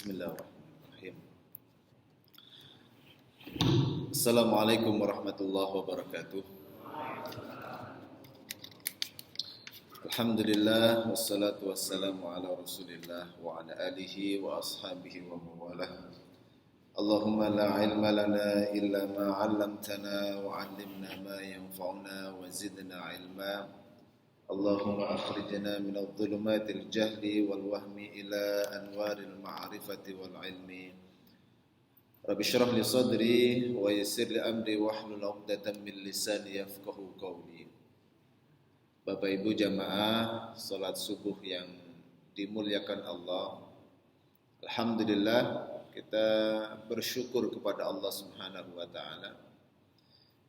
Bismillahirrahmanirrahim. Assalamualaikum warahmatullahi wabarakatuh. Alhamdulillah wassalatu wassalamu ala Rasulillah wa ala alihi wa ashabihi wa mawalah. Allahumma la ilma lana illa ma 'allamtana wa 'allimna ma yanfa'una wa zidna ilma. Allahumma akhrijna minadh dhulumatil jahli wal wahmi ila anwaril ma'rifati wal ilmi. Rabbi shrah li sadri wa yassir li amri wahlul 'uqdatam min lisani yafqahu qawli. Bapak Ibu jamaah salat subuh yang dimuliakan Allah. Alhamdulillah kita bersyukur kepada Allah Subhanahu wa taala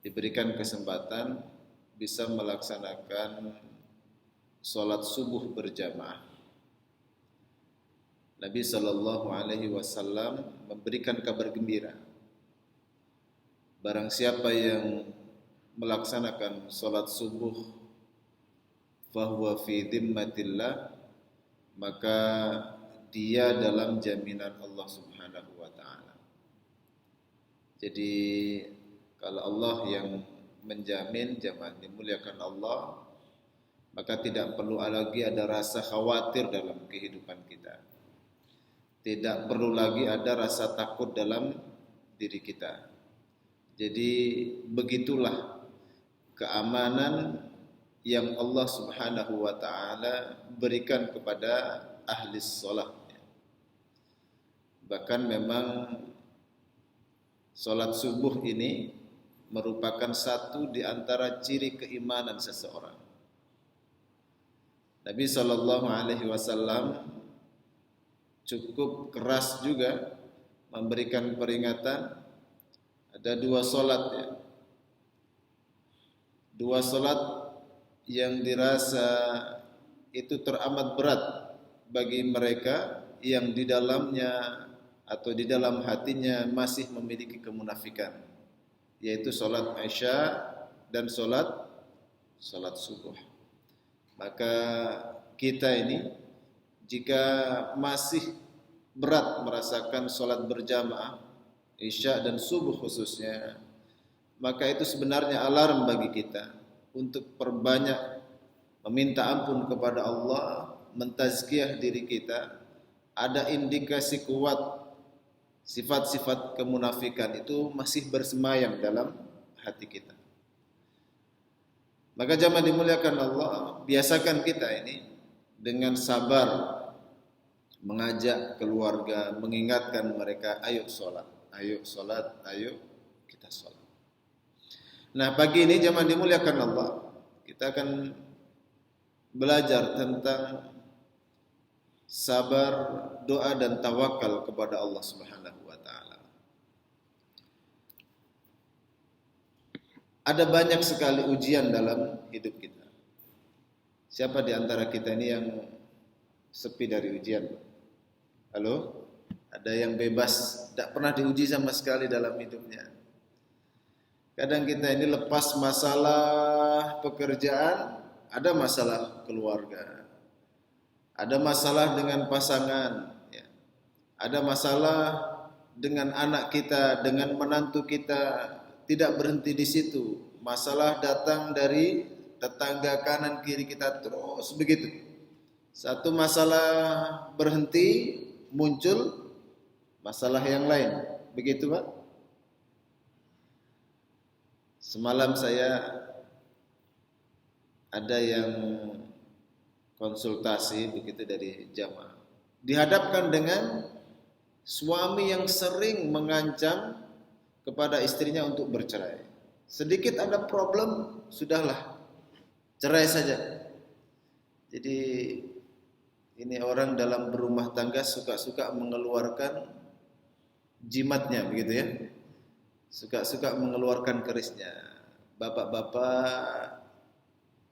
diberikan kesempatan bisa melaksanakan salat subuh berjamaah. Nabi sallallahu alaihi wasallam memberikan kabar gembira. Barang siapa yang melaksanakan salat subuh fahuwa fi dhimmatillah, maka dia dalam jaminan Allah Subhanahu wa taala. Jadi kalau Allah yang menjamin jamaah dimuliakan Allah, maka tidak perlu lagi ada rasa khawatir dalam kehidupan kita. Tidak perlu lagi ada rasa takut dalam diri kita. Jadi begitulah keamanan yang Allah Subhanahu wa taala berikan kepada ahli salat. Bahkan memang salat subuh ini merupakan satu di antara ciri keimanan seseorang. Nabi sallallahu alaihi wasallam cukup keras juga memberikan peringatan. Ada dua salat ya. Dua salat yang dirasa itu teramat berat bagi mereka yang di dalamnya atau di dalam hatinya masih memiliki kemunafikan, yaitu salat Isya dan salat subuh. Maka kita ini jika masih berat merasakan salat berjamaah Isya dan subuh khususnya, maka itu sebenarnya alarm bagi kita untuk perbanyak meminta ampun kepada Allah, mentazkiyah diri kita. Ada indikasi kuat sifat-sifat kemunafikan itu masih bersemayam dalam hati kita. Maka jamaah dimuliakan Allah, biasakan kita ini dengan sabar mengajak keluarga, mengingatkan mereka, ayo sholat, ayo kita sholat. Nah pagi ini jamaah dimuliakan Allah, kita akan belajar tentang sabar, doa dan tawakal kepada Allah Subhanahu wa taala. Ada banyak sekali ujian dalam hidup kita. Siapa di antara kita ini yang sepi dari ujian? Halo? Ada yang bebas, tidak pernah diuji sama sekali dalam hidupnya. Kadang kita ini lepas masalah pekerjaan, ada masalah keluarga, ada masalah dengan pasangan, ya. Ada masalah dengan anak kita, dengan menantu kita. Tidak berhenti di situ. Masalah datang dari tetangga kanan kiri kita terus begitu. Satu masalah berhenti, muncul masalah yang lain. Begitu Pak? Semalam saya ada yang konsultasi begitu dari jamaah. Dihadapkan dengan suami yang sering mengancam kepada istrinya untuk bercerai. Sedikit ada problem, sudahlah, cerai saja. Jadi ini orang dalam berumah tangga suka-suka mengeluarkan jimatnya begitu ya. Suka-suka mengeluarkan kerisnya. Bapak-bapak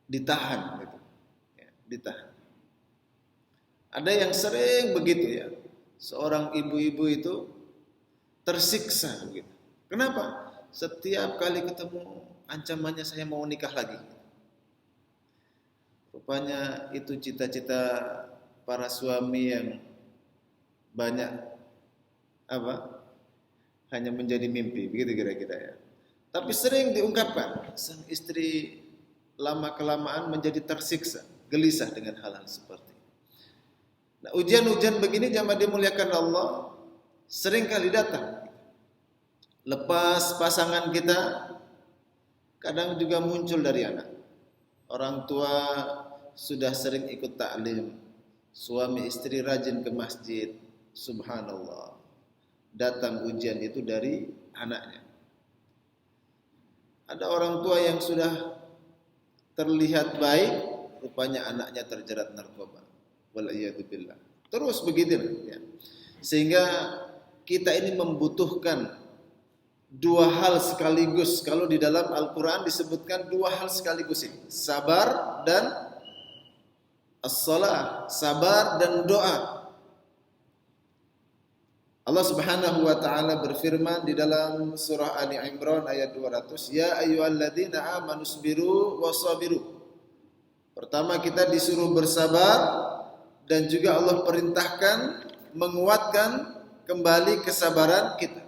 ditahan gitu. Ya, ditahan. Ada yang sering begitu ya. Seorang ibu-ibu itu tersiksa begitu. Kenapa? Setiap kali ketemu ancamannya saya mau nikah lagi. Rupanya itu cita-cita para suami yang banyak apa? Hanya menjadi mimpi, begitu kira-kira ya. Tapi sering diungkapkan, sang istri lama kelamaan menjadi tersiksa, gelisah dengan hal-hal seperti ini. Nah, ujian-ujian begini jamaah dimuliakan Allah sering kali datang. Lepas pasangan kita, kadang juga muncul dari anak. Orang tua sudah sering ikut taklim, suami istri rajin ke masjid, subhanallah. Datang ujian itu dari anaknya. Ada orang tua yang sudah terlihat baik, rupanya anaknya terjerat narkoba. Wal'iyadzubillah. Terus begitu ya. Sehingga kita ini membutuhkan dua hal sekaligus. Kalau di dalam Al-Quran disebutkan dua hal sekaligus ini, sabar dan as-salah, sabar dan doa. Allah Subhanahu wa taala berfirman di dalam surah Ali Imran ayat 200, ya ayyuhalladzina amanu sabiru wasabiru. Pertama kita disuruh bersabar dan juga Allah perintahkan menguatkan kembali kesabaran kita.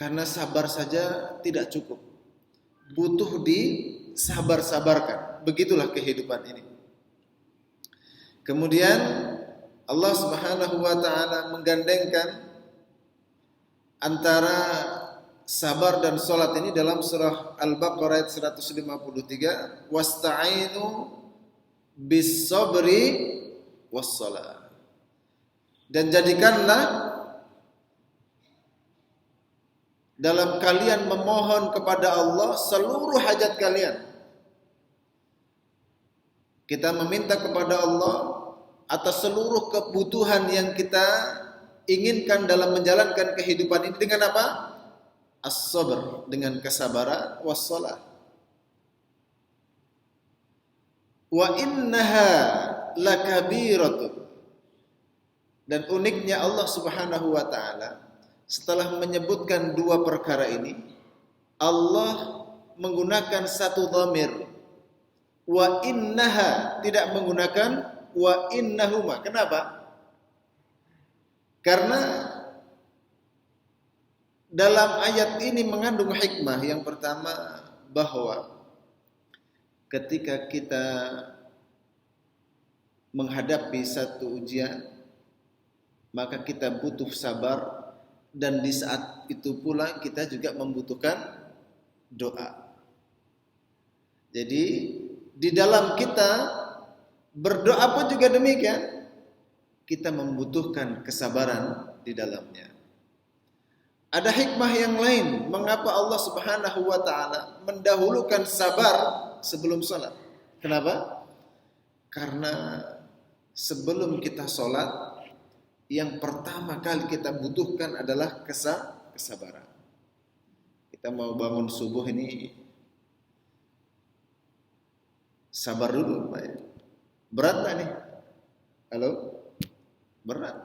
Karena sabar saja tidak cukup. Butuh disabar-sabarkan. Begitulah kehidupan ini. Kemudian Allah Subhanahu wa taala menggandengkan antara sabar dan salat ini dalam surah Al-Baqarah ayat 153, wasta'inu bis-sabri was-shalah. Dan jadikanlah dalam kalian memohon kepada Allah seluruh hajat kalian. Kita meminta kepada Allah atas seluruh kebutuhan yang kita inginkan dalam menjalankan kehidupan ini dengan apa? As-sabr, dengan kesabaran, was-shalah. Wa innaha lakabiratun. Dan uniknya Allah Subhanahu wa taala setelah menyebutkan dua perkara ini, Allah menggunakan satu dhamir. Wa innaha, tidak menggunakan wa innahuma. Kenapa? Karena dalam ayat ini mengandung hikmah. Yang pertama, bahwa ketika kita menghadapi satu ujian, maka kita butuh sabar, dan di saat itu pula kita juga membutuhkan doa. Jadi di dalam kita berdoa pun juga demikian. Kita membutuhkan kesabaran di dalamnya. Ada hikmah yang lain mengapa Allah Subhanahu wa taala mendahulukan sabar sebelum salat. Kenapa? Karena sebelum kita salat, yang pertama kali kita butuhkan adalah kesabaran. Kita mau bangun subuh ini sabar dulu, Pak ya. Berat gak nih? Halo? Berat.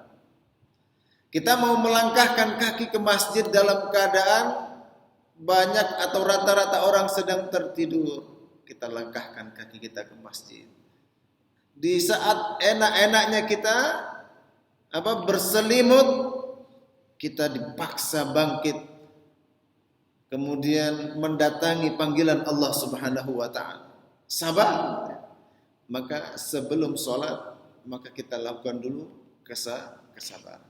Kita mau melangkahkan kaki ke masjid dalam keadaan banyak atau rata-rata orang sedang tertidur. Kita langkahkan kaki kita ke masjid. Di saat enak-enaknya kita berselimut, kita dipaksa bangkit. Kemudian mendatangi panggilan Allah Subhanahu wa taala. Sabar. Maka sebelum sholat, maka kita lakukan dulu kesabaran.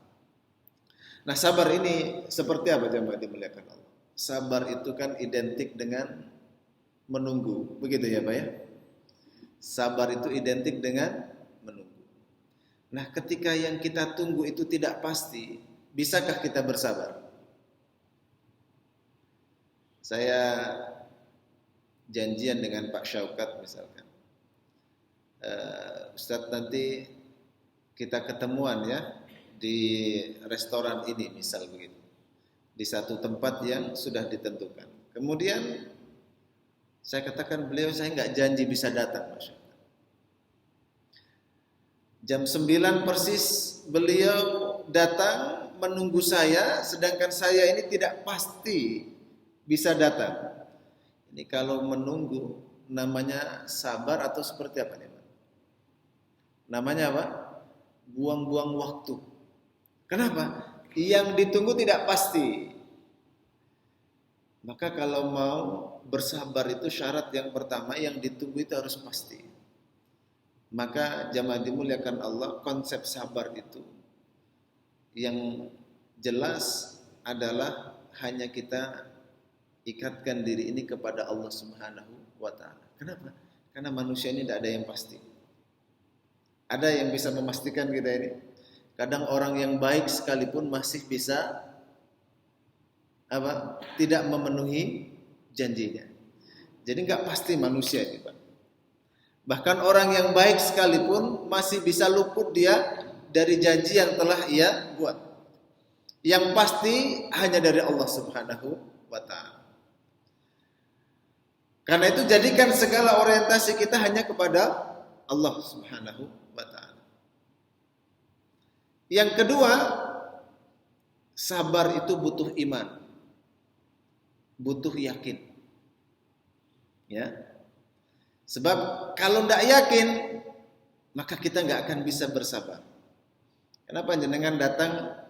Nah, sabar ini seperti apa jemaah dimuliakan Allah? Sabar itu kan identik dengan menunggu, begitu ya Pak ya? Sabar itu identik dengan menunggu. Nah, ketika yang kita tunggu itu tidak pasti, bisakah kita bersabar? Saya janjian dengan Pak Syaukat misalkan. Ustadz nanti kita ketemuan ya di restoran ini misal begitu, di satu tempat yang sudah ditentukan. Kemudian saya katakan beliau saya nggak janji bisa datang, Masya Allah. Jam 9 persis beliau datang menunggu saya, sedangkan saya ini tidak pasti bisa datang. Ini kalau menunggu namanya sabar atau seperti apa nih? Namanya apa? Buang-buang waktu. Kenapa? Yang ditunggu tidak pasti. Maka kalau mau bersabar itu syarat yang pertama, yang ditunggu itu harus pasti. Maka jamaah dimuliakan Allah, konsep sabar itu yang jelas adalah hanya kita ikatkan diri ini kepada Allah Subhanahu wa ta'ala. Kenapa? Karena manusia ini tidak ada yang pasti. Ada yang bisa memastikan kita ini? Kadang orang yang baik sekalipun masih bisa tidak memenuhi janjinya. Jadi nggak pasti manusia ini, Pak. Bahkan orang yang baik sekalipun masih bisa luput dia dari janji yang telah ia buat. Yang pasti hanya dari Allah Subhanahu wa ta'ala. Karena itu jadikan segala orientasi kita hanya kepada Allah Subhanahu wa ta'ala. Yang kedua, sabar itu butuh iman. Butuh yakin. Ya. Sebab kalau tidak yakin, maka kita nggak akan bisa bersabar. Kenapa jenengan datang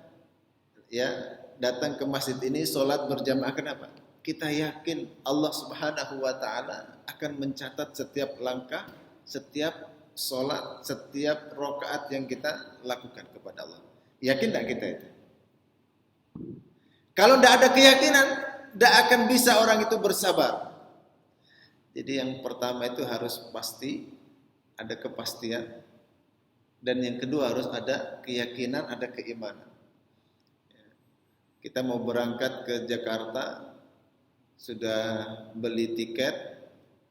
ke masjid ini sholat berjamaah? Kenapa? Kita yakin Allah Subhanahu wa ta'ala akan mencatat setiap langkah, setiap sholat, setiap rakaat yang kita lakukan kepada Allah. Yakin tidak kita itu? Kalau tidak ada keyakinan, tidak akan bisa orang itu bersabar. Jadi yang pertama itu harus pasti, ada kepastian. Dan yang kedua harus ada keyakinan, ada keimanan. Kita mau berangkat ke Jakarta, sudah beli tiket,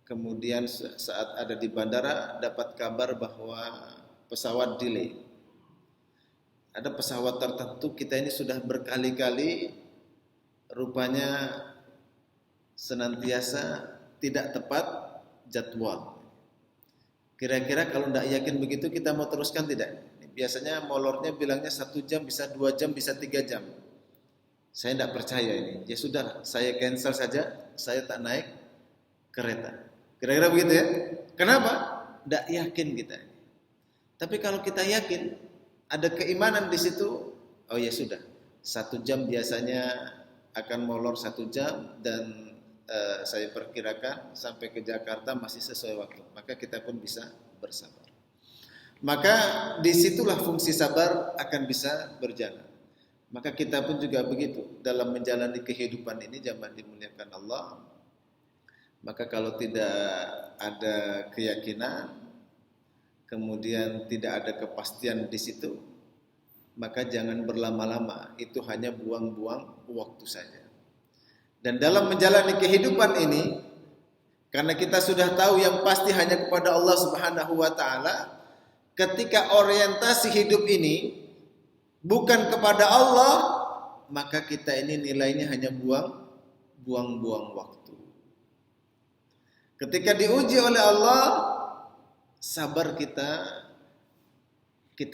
kemudian saat ada di bandara dapat kabar bahwa pesawat delay. Ada pesawat tertentu kita ini sudah berkali-kali rupanya senantiasa tidak tepat jadwal. Kira-kira kalau tidak yakin begitu kita mau teruskan tidak? Biasanya molornya bilangnya 1 jam, bisa 2 jam, bisa 3 jam. Saya tidak percaya ini. Ya sudah, saya cancel saja, saya tak naik kereta. Kira-kira begitu ya? Kenapa? Tidak yakin kita. Tapi kalau kita yakin, ada keimanan di situ, oh ya sudah, 1 jam biasanya akan molor 1 jam dan saya perkirakan sampai ke Jakarta masih sesuai waktu. Maka kita pun bisa bersabar. Maka disitulah fungsi sabar akan bisa berjalan. Maka kita pun juga begitu dalam menjalani kehidupan ini, jamaah dimuliakan Allah. Maka kalau tidak ada keyakinan, kemudian tidak ada kepastian di situ, maka jangan berlama-lama. Itu hanya buang-buang waktu saja. Dan dalam menjalani kehidupan ini, karena kita sudah tahu yang pasti hanya kepada Allah Subhanahu wa ta'ala, ketika orientasi hidup ini bukan kepada Allah, maka kita ini nilainya hanya buang-buang waktu. Ketika diuji oleh Allah, sabar kita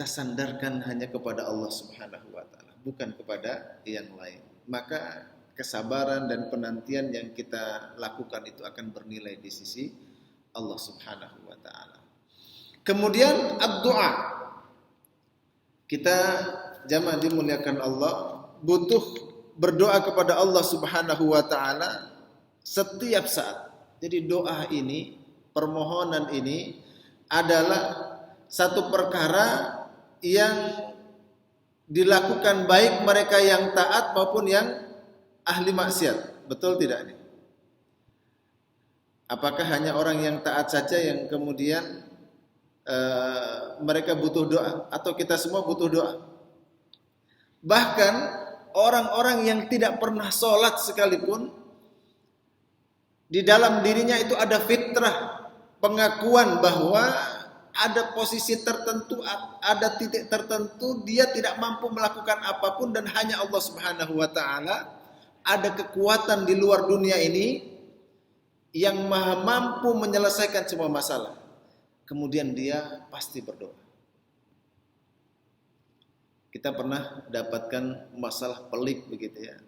sandarkan hanya kepada Allah Subhanahu wa ta'ala, bukan kepada yang lain. Maka kesabaran dan penantian yang kita lakukan itu akan bernilai di sisi Allah Subhanahu wa ta'ala. Kemudian ad-du'a. Kita jamaah dimuliakan Allah butuh berdoa kepada Allah Subhanahu wa ta'ala setiap saat. Jadi doa ini, permohonan ini adalah satu perkara yang dilakukan baik mereka yang taat maupun yang ahli maksiat. Betul tidak nih? Apakah hanya orang yang taat saja yang kemudian mereka butuh doa, atau kita semua butuh doa? Bahkan orang-orang yang tidak pernah sholat sekalipun, di dalam dirinya itu ada fitrah, pengakuan bahwa ada posisi tertentu, ada titik tertentu dia tidak mampu melakukan apapun dan hanya Allah Subhanahu wa ta'ala, ada kekuatan di luar dunia ini yang maha mampu menyelesaikan semua masalah. Kemudian dia pasti berdoa. Kita pernah dapatkan masalah pelik begitu ya.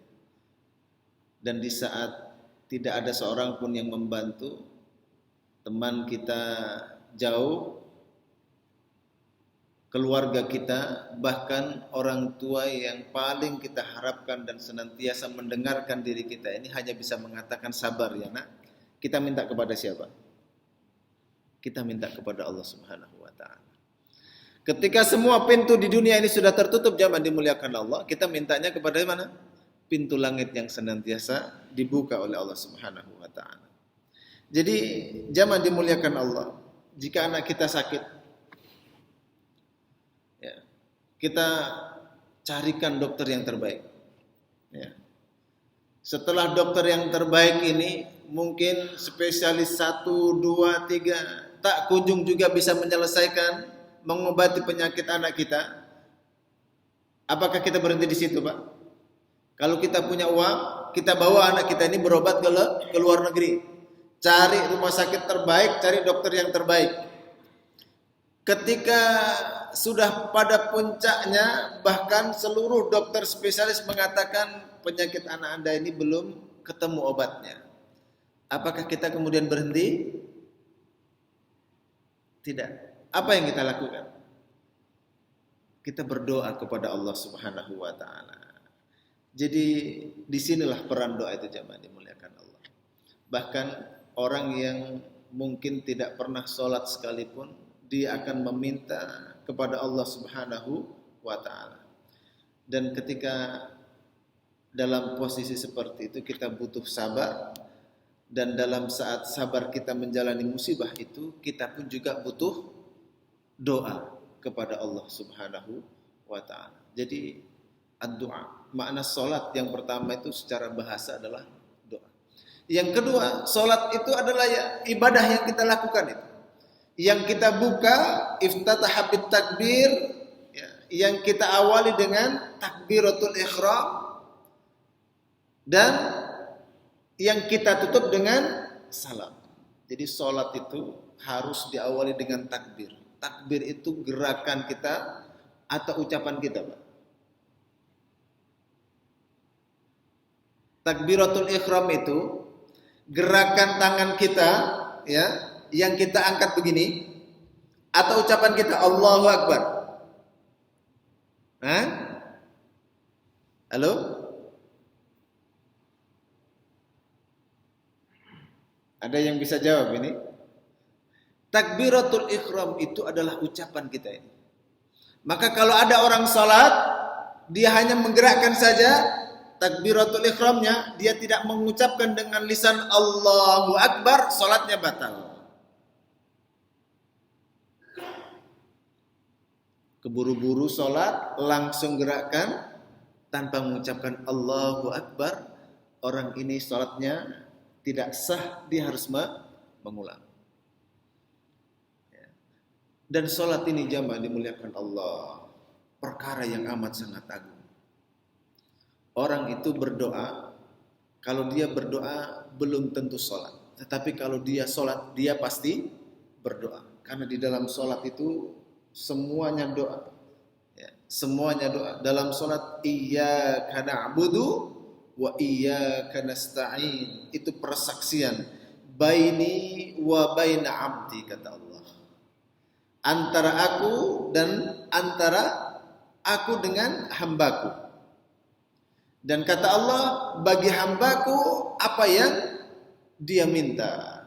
Dan di saat tidak ada seorang pun yang membantu, teman kita jauh, keluarga kita, bahkan orang tua yang paling kita harapkan dan senantiasa mendengarkan diri kita ini hanya bisa mengatakan sabar ya nak. Kita minta kepada siapa? Kita minta kepada Allah Subhanahu wa taala. Ketika semua pintu di dunia ini sudah tertutup, jamaah dimuliakan Allah, kita mintanya kepada mana? Pintu langit yang senantiasa dibuka oleh Allah Subhanahu wa taala. Jadi jamaah dimuliakan Allah, jika anak kita sakit, ya, kita carikan dokter yang terbaik. Ya. Setelah dokter yang terbaik ini, mungkin spesialis 1, 2, 3 tak kunjung juga bisa menyelesaikan, mengobati penyakit anak kita. Apakah kita berhenti di situ, Pak? Kalau kita punya uang, kita bawa anak kita ini berobat ke luar negeri. Cari rumah sakit terbaik, cari dokter yang terbaik. Ketika sudah pada puncaknya, bahkan seluruh dokter spesialis mengatakan penyakit anak Anda ini belum ketemu obatnya. Apakah kita kemudian berhenti? Tidak. Apa yang kita lakukan? Kita berdoa kepada Allah Subhanahu wa taala. Jadi disinilah peran doa itu jamaah dimuliakan Allah. Bahkan orang yang mungkin tidak pernah sholat sekalipun, dia akan meminta kepada Allah Subhanahu wa taala. Dan ketika dalam posisi seperti itu kita butuh sabar, dan dalam saat sabar kita menjalani musibah itu, kita pun juga butuh doa kepada Allah Subhanahu wa taala. Jadi ad-du'a, makna salat yang pertama itu secara bahasa adalah doa. Yang kedua, salat itu adalah ibadah yang kita lakukan itu. Yang kita buka iftataha bit takbir, ya, yang kita awali dengan takbiratul ihram, dan yang kita tutup dengan salam. Jadi salat itu harus diawali dengan takbir. Takbir itu gerakan kita atau ucapan kita, Pak. Takbiratul ihram itu gerakan tangan kita, ya, yang kita angkat begini, atau ucapan kita Allahu Akbar. Hah? Halo? Ada yang bisa jawab ini? Takbiratul ihram itu adalah ucapan kita ini. Maka kalau ada orang salat, dia hanya menggerakkan saja takbiratul ihramnya, dia tidak mengucapkan dengan lisan Allahu Akbar, salatnya batal. Keburu-buru salat, langsung gerakkan tanpa mengucapkan Allahu Akbar, orang ini salatnya tidak sah, dia harus mengulang. Dan salat ini jamaah dimuliakan Allah, perkara yang amat sangat agung. Orang itu berdoa, kalau dia berdoa belum tentu salat. Tetapi kalau dia salat, dia pasti berdoa. Karena di dalam salat itu semuanya doa. Ya, semuanya doa. Dalam salat iyyaka na'budu wa iyyaka nasta'in, itu persaksian baini wa baina abdi, kata Allah, antara aku dan antara aku dengan hambaku. Dan kata Allah, bagi hambaku apa yang dia minta.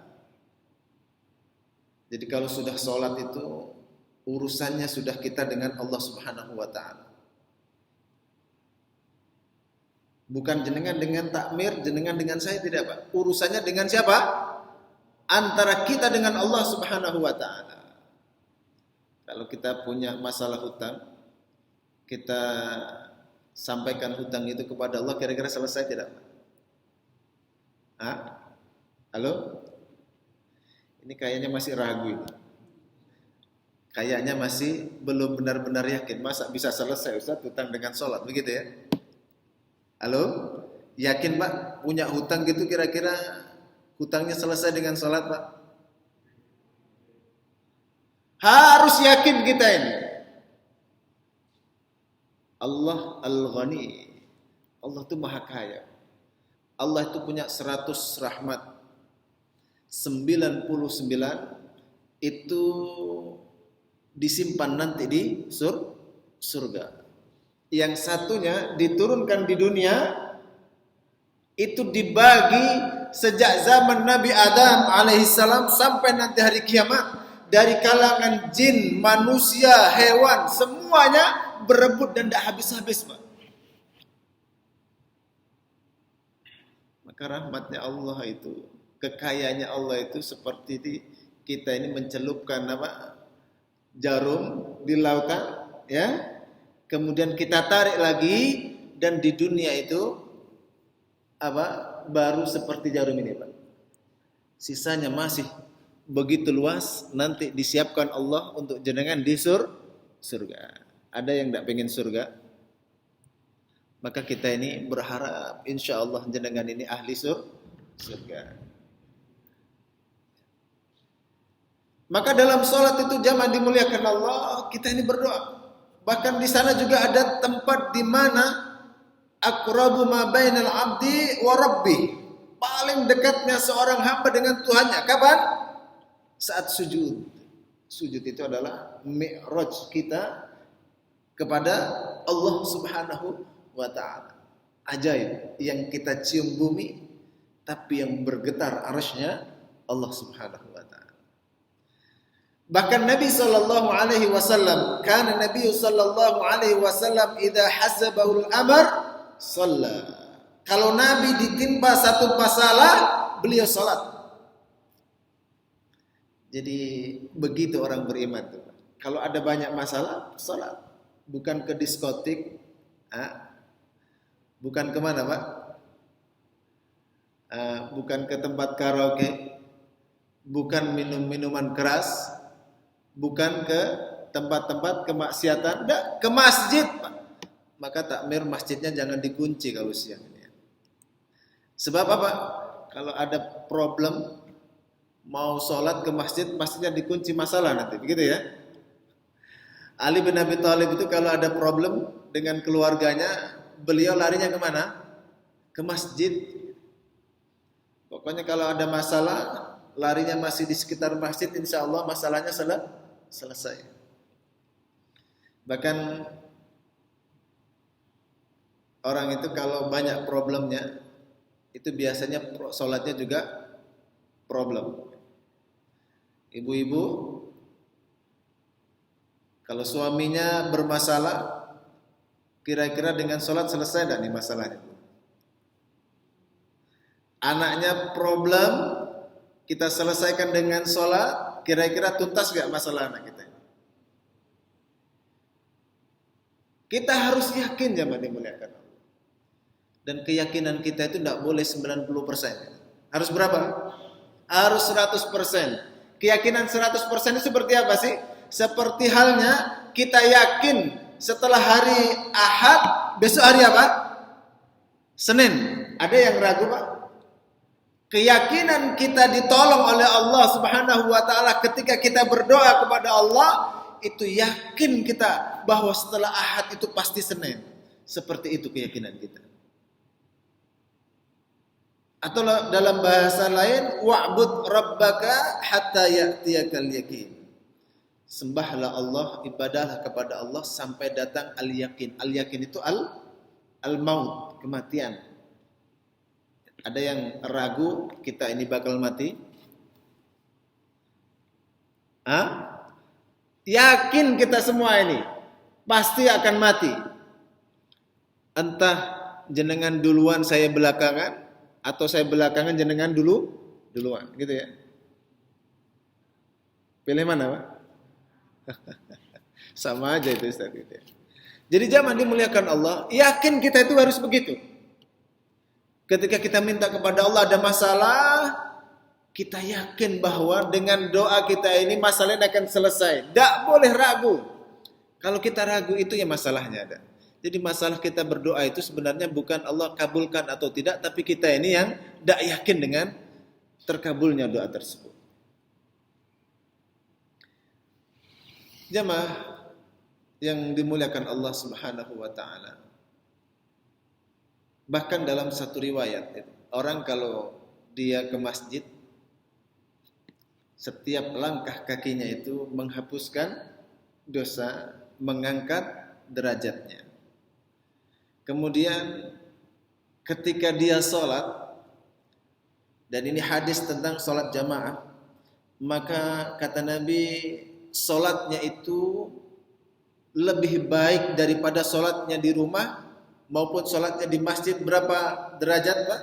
Jadi kalau sudah sholat itu urusannya sudah kita dengan Allah Subhanahu wa ta'ala. Bukan jenengan dengan takmir, jenengan dengan saya, tidak, Pak. Urusannya dengan siapa? Antara kita dengan Allah Subhanahu wa ta'ala. Kalau kita punya masalah hutang, kita sampaikan hutang itu kepada Allah, kira-kira selesai tidak, Pak? Hah? Halo? Ini kayaknya masih ragu ini. Kayaknya masih belum benar-benar yakin. Masa bisa selesai Ustaz hutang dengan sholat, begitu ya? Halo? Yakin, Pak? Punya hutang gitu kira-kira hutangnya selesai dengan sholat, Pak? Harus yakin kita ini. Allah Al-Ghani. Allah itu maha kaya. Allah itu punya 100 rahmat. 99 itu disimpan nanti di surga. Yang satunya diturunkan di dunia, itu dibagi sejak zaman Nabi Adam alaihissalam sampai nanti hari kiamat. Dari kalangan jin, manusia, hewan, semuanya berebut dan tidak habis-habis, Pak. Maka rahmatnya Allah itu, kekayaannya Allah itu seperti kita ini mencelupkan jarum di lautan, ya. Kemudian kita tarik lagi, dan di dunia itu baru seperti jarum ini, Pak. Sisanya masih begitu luas, nanti disiapkan Allah untuk jenengan di surga. Ada yang tidak pengen surga? Maka kita ini berharap insya Allah jenengan ini ahli surga. Maka dalam sholat itu jamaah dimuliakan Allah, kita ini berdoa. Bahkan di sana juga ada tempat di mana aqrabu ma bainal abdi wa rabbi. Paling dekatnya seorang hamba dengan Tuhannya. Kapan? Saat sujud. Sujud itu adalah mi'raj kita kepada Allah Subhanahu wa ta'ala. Ajaib, yang kita cium bumi tapi yang bergetar arasy-Nya Allah Subhanahu wa ta'ala. Bahkan Nabi sallallahu alaihi wasallam, kana Nabi sallallahu alaihi wasallam idza hasabahu al-amr shalla. Kalau Nabi ditimpa satu masalah, beliau salat. Jadi begitu orang beriman tuh. Kalau ada banyak masalah, salat. Bukan ke diskotik, bukan kemana, Pak? Bukan ke tempat karaoke, bukan minum minuman keras, bukan ke tempat-tempat kemaksiatan, enggak, ke masjid, Pak. Maka takmir masjidnya jangan dikunci kalau siang ini. Sebab apa? Kalau ada problem mau sholat ke masjid, masjidnya dikunci, masalah nanti, begitu ya. Ali bin Abi Thalib itu kalau ada problem dengan keluarganya, beliau larinya kemana? Ke masjid. Pokoknya kalau ada masalah, larinya masih di sekitar masjid, insya Allah masalahnya selesai. Bahkan orang itu kalau banyak problemnya, itu biasanya sholatnya juga problem. Ibu-ibu, kalau suaminya bermasalah, kira-kira dengan sholat selesai tidak nih masalahnya? Anaknya problem, kita selesaikan dengan sholat, kira-kira tuntas gak masalah anak kita? Kita harus yakin jamaah dimuliakan Allah. Dan keyakinan kita itu tidak boleh 90%. Harus berapa? Harus 100%. Keyakinan 100% itu seperti apa sih? Seperti halnya kita yakin setelah hari Ahad, besok hari apa? Senin. Ada yang ragu, Pak? Keyakinan kita ditolong oleh Allah Subhanahu wa ta'ala ketika kita berdoa kepada Allah, itu yakin kita bahwa setelah Ahad itu pasti Senin. Seperti itu keyakinan kita. Atau dalam bahasa lain, wa'bud rabbaka hatta ya'tiyakal yakin. Sembahlah Allah, ibadahlah kepada Allah sampai datang al-yakin. Al-yakin itu al-maut, kematian. Ada yang ragu kita ini bakal mati? Yakin kita semua ini pasti akan mati. Entah jenengan duluan, saya belakangan, atau saya belakangan jenengan duluan, gitu ya. Pilih mana, Pak? Sama aja itu, Ustaz. Jadi jamaah dimuliakan Allah, yakin kita itu harus begitu. Ketika kita minta kepada Allah ada masalah, kita yakin bahwa dengan doa kita ini masalahnya akan selesai. Tidak boleh ragu. Kalau kita ragu itu ya masalahnya ada. Jadi masalah kita berdoa itu sebenarnya bukan Allah kabulkan atau tidak, tapi kita ini yang tidak yakin dengan terkabulnya doa tersebut. Jamaah yang dimuliakan Allah Subhanahu wa ta'ala. Bahkan dalam satu riwayat, orang kalau dia ke masjid, setiap langkah kakinya itu menghapuskan dosa, mengangkat derajatnya. Kemudian ketika dia sholat, dan ini hadis tentang sholat jamaah, maka kata Nabi, sholatnya itu lebih baik daripada sholatnya di rumah maupun sholatnya di masjid. Berapa derajat, Pak?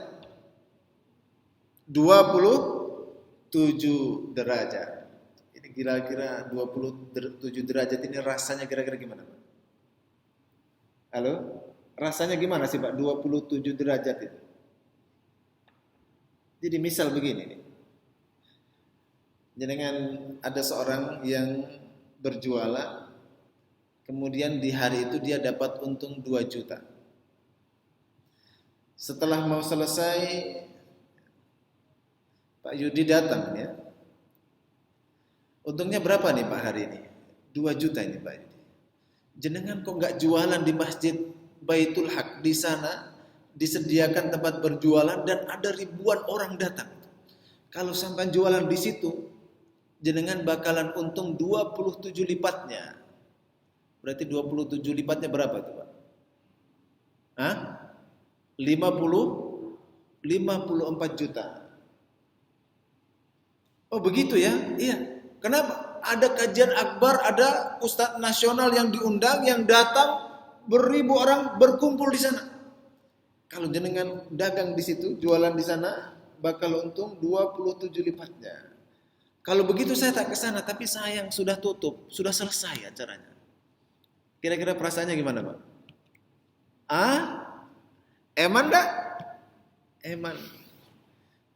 27 derajat. Ini kira-kira 27 derajat ini rasanya kira-kira gimana, Pak? Halo? Rasanya gimana sih, Pak, 27 derajat itu? Jadi misal begini nih. Jangan ada seorang yang berjualan, kemudian di hari itu dia dapat untung 2 juta. Setelah mau selesai, Pak Yudi datang ya. Untungnya berapa nih Pak hari ini? 2 juta ini Pak Yudi. Jenengan kok nggak jualan di masjid Baitul Haq? Di sana disediakan tempat berjualan dan ada ribuan orang datang. Kalau sampai jualan di situ, jenengan bakalan untung 27 lipatnya. Berarti 27 lipatnya berapa itu Pak? Hah? 54 juta. Oh begitu ya? Iya. Kenapa? Ada kajian akbar, ada ustadz nasional yang diundang, yang datang, beribu orang berkumpul di sana. Kalau jenengan dagang di situ, jualan di sana, bakal untung 27 lipatnya. Kalau begitu saya tak ke sana, tapi sayang sudah tutup, sudah selesai acaranya. Kira-kira perasaannya gimana, Pak? Eman enggak? Eman.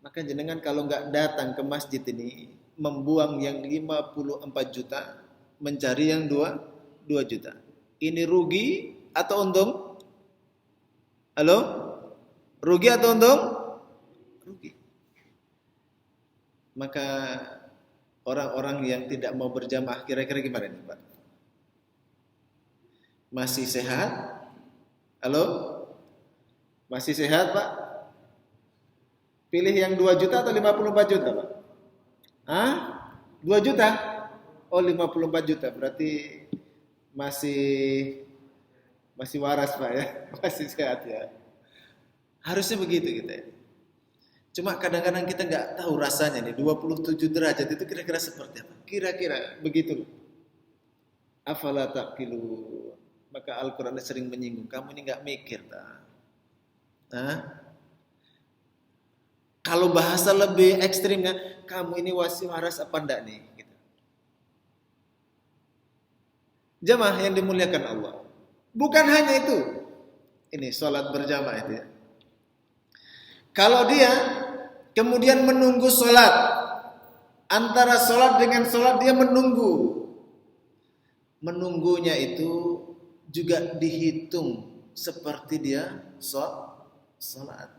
Maka jenengan kalau enggak datang ke masjid ini, membuang yang 54 juta, mencari yang 2 juta. Ini rugi atau untung? Halo? Rugi atau untung? Rugi. Maka orang-orang yang tidak mau berjamaah kira-kira gimana nih, Pak? Masih sehat? Halo? Masih sehat, Pak? Pilih yang 2 juta atau 54 juta, Pak? 2 juta? Oh, 54 juta. Berarti masih waras, Pak ya. Masih sehat ya. Harusnya begitu kita ya. Cuma kadang-kadang kita nggak tahu rasanya nih 27 derajat itu kira-kira seperti apa. Kira-kira begitu. Afala taqilu. Maka Al-Qur'an sering menyinggung, kamu ini nggak mikir Kalau bahasa lebih ekstrimnya, kamu ini waras apa enggak nih? Gitu. Jamaah yang dimuliakan Allah. Bukan hanya itu. Ini sholat berjamaah itu ya. Kalau dia kemudian menunggu sholat, antara sholat dengan sholat dia menunggu. Menunggunya itu juga dihitung seperti dia sholat.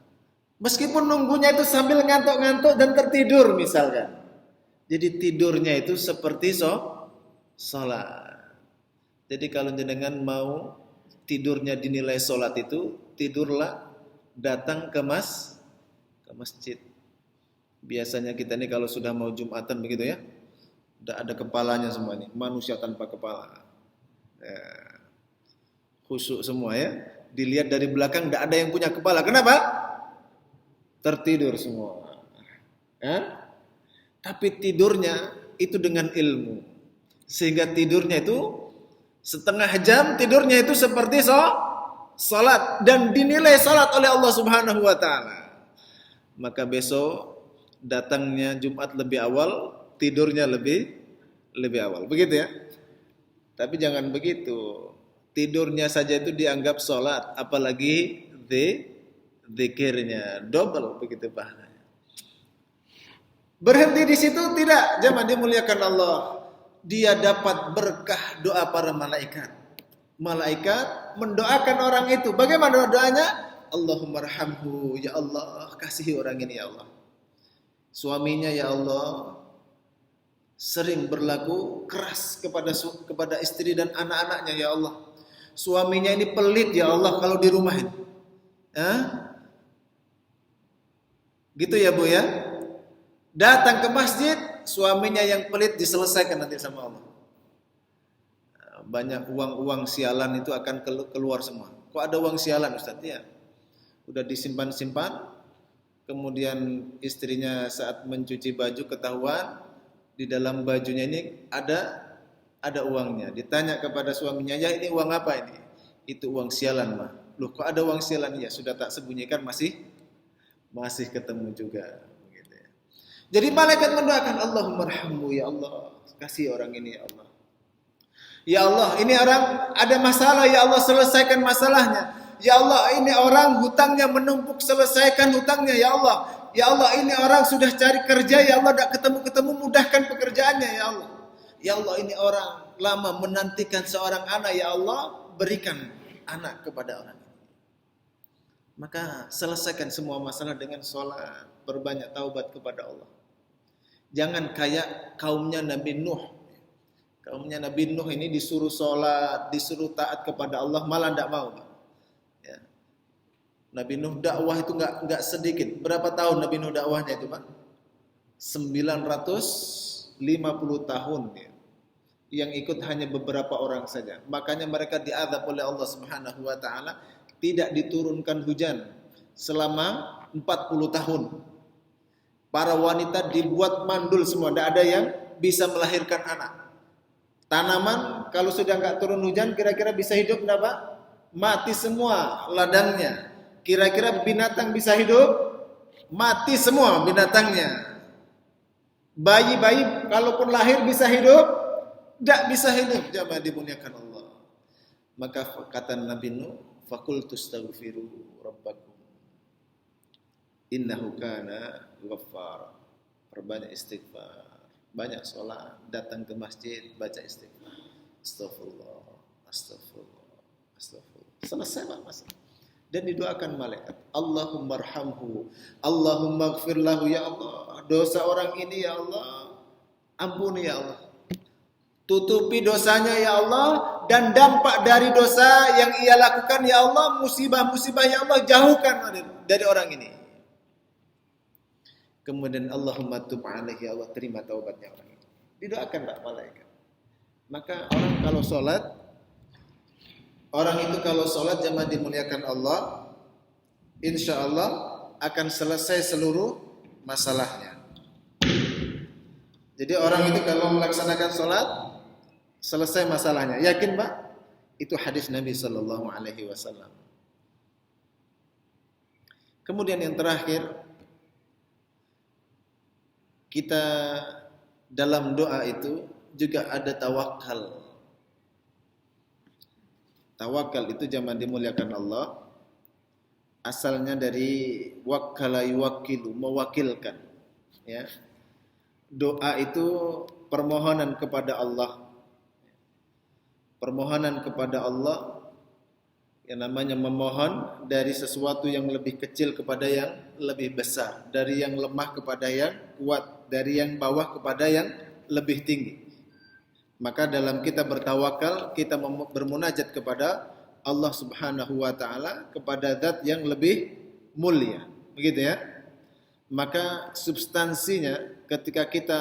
Meskipun nunggunya itu sambil ngantuk-ngantuk dan tertidur misalkan. Jadi tidurnya itu seperti sholat. Jadi kalau jenengan mau tidurnya dinilai sholat itu, tidurlah datang ke masjid. Biasanya kita nih kalau sudah mau Jumatan begitu ya, udah ada kepalanya semua nih, manusia tanpa kepala. Ya, khusyuk semua ya. Dilihat dari belakang tidak ada yang punya kepala. Kenapa? Tertidur semua. Tapi tidurnya itu dengan ilmu. Sehingga tidurnya itu setengah jam, tidurnya itu seperti salat dan dinilai salat oleh Allah Subhanahu wa taala. Maka besok datangnya Jumat lebih awal, tidurnya lebih awal. Begitu ya. Tapi jangan begitu. Tidurnya saja itu dianggap salat, apalagi zikirnya double begitu pahalanya. Berhenti di situ tidak, jemaah dimuliakan Allah. Dia dapat berkah doa para malaikat. Malaikat mendoakan orang itu. Bagaimana doanya? Allahumma rahamhu, ya Allah, kasihi orang ini ya Allah. Suaminya ya Allah sering berlaku keras kepada istri dan anak-anaknya ya Allah. Suaminya ini pelit ya Allah kalau di rumah ini. Gitu ya Bu ya. Datang ke masjid, suaminya yang pelit diselesaikan nanti sama Allah. banyak uang-uang sialan itu akan keluar semua. Kok ada uang sialan Ustaz? Ya, udah disimpan-simpan, kemudian istrinya saat mencuci baju ketahuan di dalam bajunya ini ada uangnya. Ditanya kepada suaminya, ya ini uang apa ini? Itu uang sialan mah. Loh kok ada uang sialan? Ya sudah tak sembunyikan, masih ketemu juga. Begitu ya. Jadi malaikat mendoakan, Allahumma arhamhu ya Allah, kasih orang ini ya Allah. Ya Allah, ini orang ada masalah ya Allah, selesaikan masalahnya. Ya Allah, ini orang hutangnya menumpuk, selesaikan hutangnya ya Allah. Ya Allah, ini orang sudah cari kerja ya Allah, tak ketemu-ketemu, mudahkan pekerjaannya ya Allah. Ya Allah, ini orang lama menantikan seorang anak ya Allah, berikan anak kepada orang ini. Maka selesaikan semua masalah dengan sholat, berbanyak taubat kepada Allah. Jangan kayak kaumnya Nabi Nuh. Kaumnya Nabi Nuh ini disuruh sholat, disuruh taat kepada Allah, malah tidak mau. Ya. Nabi Nuh dakwah itu nggak sedikit. Berapa tahun Nabi Nuh dakwahnya itu Pak? 950 tahun. Ya. Yang ikut hanya beberapa orang saja. Makanya mereka diazab oleh Allah Subhanahu Wa Taala, tidak diturunkan hujan selama 40 tahun. Para wanita dibuat mandul semua, tidak ada yang bisa melahirkan anak. Tanaman kalau sudah nggak turun hujan kira-kira bisa hidup berapa? Mati semua ladangnya. Kira-kira binatang bisa hidup? Mati semua binatangnya. Bayi-bayi kalaupun lahir bisa hidup? Tidak bisa hidup. Jamaah dimuliakan Allah. Maka kata Nabi Nuh, "Faqultu astaghfiru rabbakum innahu kana ghaffar." Perbanyak istighfar. Banyak sholat, datang ke masjid, baca istighfar. Astagfirullah, astagfirullah, astagfirullah. Selesai Pak masalah. Dan didoakan malaikat, Allahumma arhamhu, Allahumma gfir lahu ya Allah. Dosa orang ini ya Allah, ampuni ya Allah. Tutupi dosanya ya Allah, dan dampak dari dosa yang ia lakukan ya Allah, musibah-musibah ya Allah, jauhkan dari orang ini. Kemudian Allahumma tub alaihi ya Allah, terima taubatnya orang itu. Didoakan Pak malaikat. Maka orang itu kalau sholat jamaah dimuliakan Allah, insya Allah akan selesai seluruh masalahnya. Jadi orang itu kalau melaksanakan sholat selesai masalahnya. Yakin Pak? Itu hadis Nabi Sallallahu Alaihi Wasallam. Kemudian yang terakhir, kita dalam doa itu juga ada tawakal. Tawakal itu jamaah dimuliakan Allah, asalnya dari wakkala yuwakkilu, mewakilkan. Ya. Doa itu permohonan kepada Allah. Permohonan kepada Allah, yang namanya memohon dari sesuatu yang lebih kecil kepada yang lebih besar, dari yang lemah kepada yang kuat, dari yang bawah kepada yang lebih tinggi. Maka dalam kita bertawakal, kita bermunajat kepada Allah Subhanahu Wa Taala, kepada zat yang lebih mulia, begitu ya. Maka substansinya ketika kita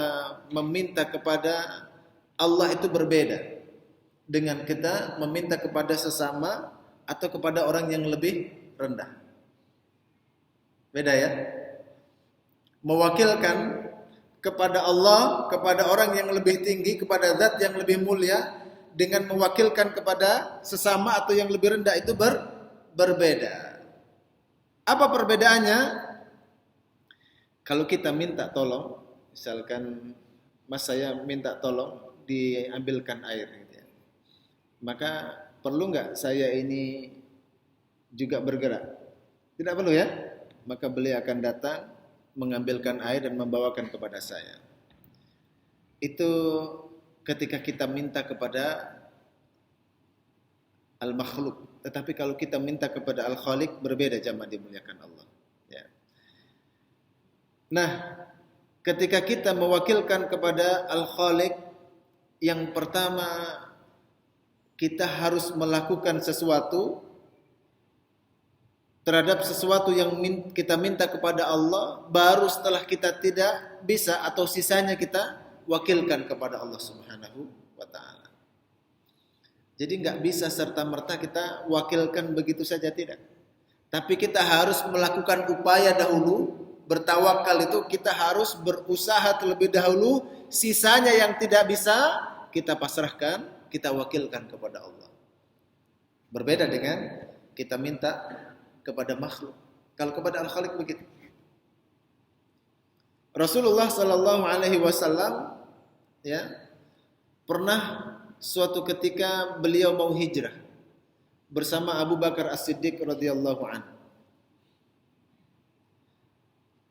meminta kepada Allah itu berbeda dengan kita meminta kepada sesama atau kepada orang yang lebih rendah. Beda ya. Mewakilkan kepada Allah, kepada orang yang lebih tinggi, kepada zat yang lebih mulia, dengan mewakilkan kepada sesama atau yang lebih rendah itu berbeda. Apa perbedaannya? Kalau kita minta tolong, misalkan Mas saya minta tolong diambilkan air gitu ya. Maka perlu nggak saya ini juga bergerak? Tidak perlu ya. Maka beliau akan datang, mengambilkan air dan membawakan kepada saya. Itu ketika kita minta kepada al-makhluk. Tetapi kalau kita minta kepada al-khaliq, berbeda jamaah dimuliakan Allah. Ya. Nah, ketika kita mewakilkan kepada al-khaliq, yang pertama kita harus melakukan sesuatu terhadap sesuatu yang kita minta kepada Allah, baru setelah kita tidak bisa atau sisanya kita wakilkan kepada Allah Subhanahu wa taala. Jadi nggak bisa serta-merta kita wakilkan begitu saja, tidak. Tapi kita harus melakukan upaya dahulu. Bertawakal itu kita harus berusaha terlebih dahulu. Sisanya yang tidak bisa kita pasrahkan, kita wakilkan kepada Allah. Berbeda dengan kita minta kepada makhluk. Kalau kepada Al-Khaliq begitu. Rasulullah sallallahu alaihi wasallam ya pernah suatu ketika beliau mau hijrah bersama Abu Bakar As-Siddiq radhiyallahu anhu.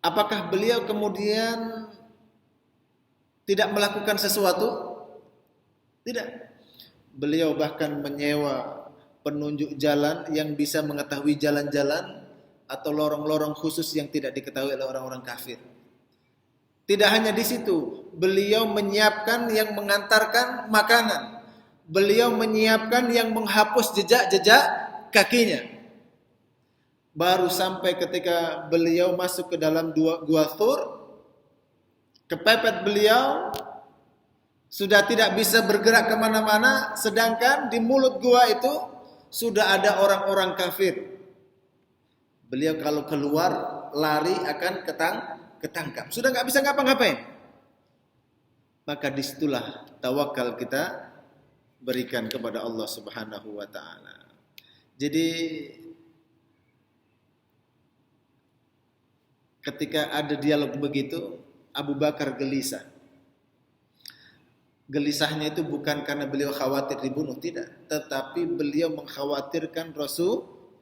Apakah beliau kemudian tidak melakukan sesuatu? Tidak. Beliau bahkan menyewa penunjuk jalan yang bisa mengetahui jalan-jalan atau lorong-lorong khusus yang tidak diketahui oleh orang-orang kafir. Tidak hanya di situ, beliau menyiapkan yang mengantarkan makanan. Beliau menyiapkan yang menghapus jejak-jejak kakinya. Baru sampai ketika beliau masuk ke dalam gua Thur, kepepet beliau, sudah tidak bisa bergerak kemana-mana, sedangkan di mulut gua itu sudah ada orang-orang kafir. Beliau kalau keluar, lari akan ketangkap. Sudah nggak bisa ngapa-ngapain. Maka disitulah tawakal kita berikan kepada Allah Subhanahu wa ta'ala. Jadi ketika ada dialog begitu, Abu Bakar gelisah. Gelisahnya itu bukan karena beliau khawatir dibunuh, tidak. Tetapi beliau mengkhawatirkan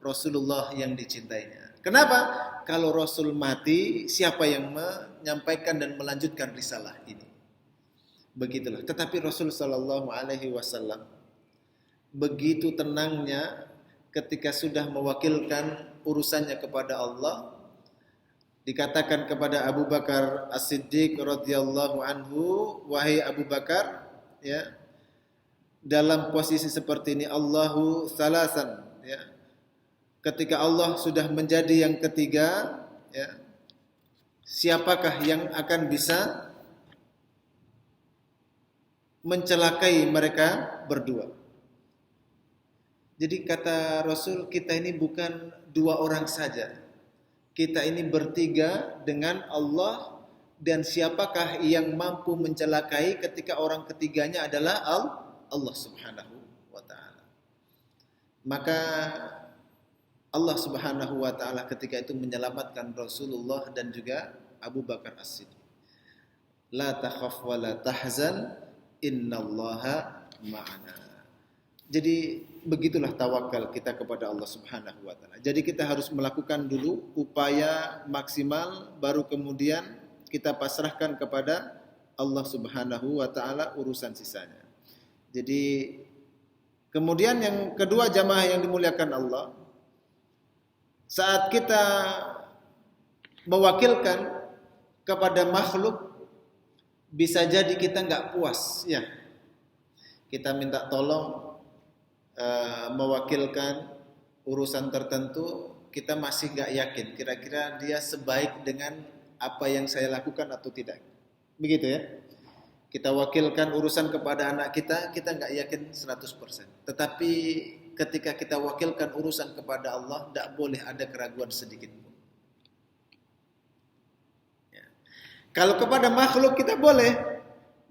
Rasulullah yang dicintainya. Kenapa? Kalau Rasul mati, siapa yang menyampaikan dan melanjutkan risalah ini? Begitulah. Tetapi Rasul sallallahu alaihi wasallam begitu tenangnya ketika sudah mewakilkan urusannya kepada Allah. Dikatakan kepada Abu Bakar As-Siddiq radhiyallahu anhu, wahai Abu Bakar, ya, dalam posisi seperti ini Allahu salasan, ya. Ketika Allah sudah menjadi yang ketiga, ya, siapakah yang akan bisa mencelakai mereka berdua? Jadi kata Rasul, kita ini bukan dua orang saja. Kita ini bertiga dengan Allah, dan siapakah yang mampu mencelakai ketika orang ketiganya adalah Allah Subhanahu wa ta'ala. Maka Allah Subhanahu wa ta'ala ketika itu menyelamatkan Rasulullah dan juga Abu Bakar As-Siddiq. La takhaf wa la tahzan, innallaha ma'ana. Jadi begitulah tawakal kita kepada Allah Subhanahu wa ta'ala. Jadi kita harus melakukan dulu upaya maksimal, baru kemudian kita pasrahkan kepada Allah Subhanahu wa ta'ala urusan sisanya. Jadi kemudian yang kedua, jamaah yang dimuliakan Allah, saat kita mewakilkan kepada makhluk, bisa jadi kita nggak puas, ya. Kita minta tolong mewakilkan urusan tertentu, kita masih nggak yakin kira-kira dia sebaik dengan apa yang saya lakukan atau tidak. Begitu ya. Kita wakilkan urusan kepada anak kita nggak yakin 100%. Tetapi ketika kita wakilkan urusan kepada Allah, tidak boleh ada keraguan sedikit pun. Ya. Kalau kepada makhluk kita boleh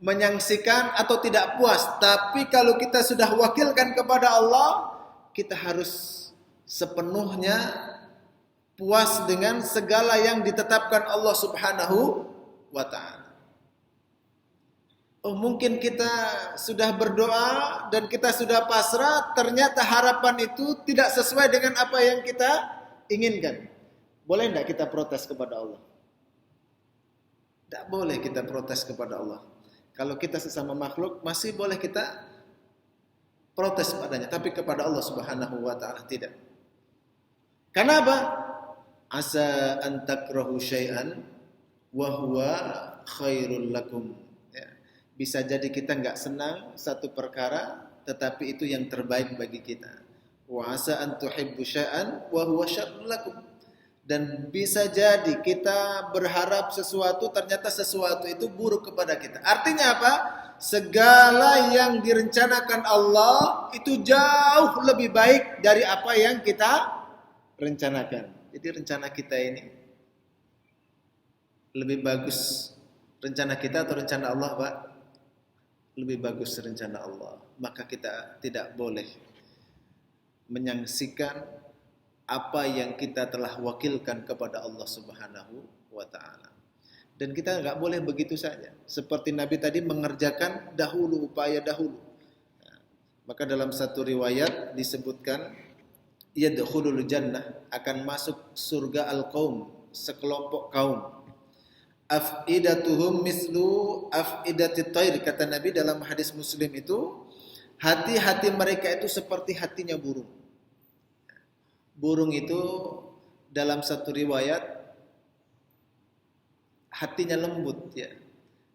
menyangsikan atau tidak puas, tapi kalau kita sudah wakilkan kepada Allah, kita harus sepenuhnya puas dengan segala yang ditetapkan Allah Subhanahu wa ta'ala. Oh, mungkin kita sudah berdoa dan kita sudah pasrah, ternyata harapan itu tidak sesuai dengan apa yang kita inginkan. Boleh tidak kita protes kepada Allah? Tidak boleh kita protes kepada Allah. Kalau kita sesama makhluk masih boleh kita protes padanya, tapi kepada Allah Subhanahu wa ta'ala tidak. Kenapa? Asa an takrahu syai'an wa huwa khairul lakum. Ya. Bisa jadi kita enggak senang satu perkara, tetapi itu yang terbaik bagi kita. Wa asa an tuhibbu syai'an wa huwa syarrul lakum. Dan bisa jadi kita berharap sesuatu, ternyata sesuatu itu buruk kepada kita. Artinya apa? segala yang direncanakan Allah itu jauh lebih baik dari apa yang kita rencanakan. Jadi rencana kita ini lebih bagus rencana kita atau rencana Allah, Pak? Lebih bagus rencana Allah. Maka kita tidak boleh menyaksikan apa yang kita telah wakilkan kepada Allah Subhanahu wa taala. Dan kita enggak boleh begitu saja. Seperti Nabi tadi mengerjakan dahulu, upaya dahulu. Nah, maka dalam satu riwayat disebutkan yadkhulul jannah, akan masuk surga al-qaum, sekelompok kaum. Afidatuhum mislu afidatit thair, kata Nabi dalam hadis Muslim itu, hati-hati mereka itu seperti hatinya burung. Burung itu dalam satu riwayat hatinya lembut ya.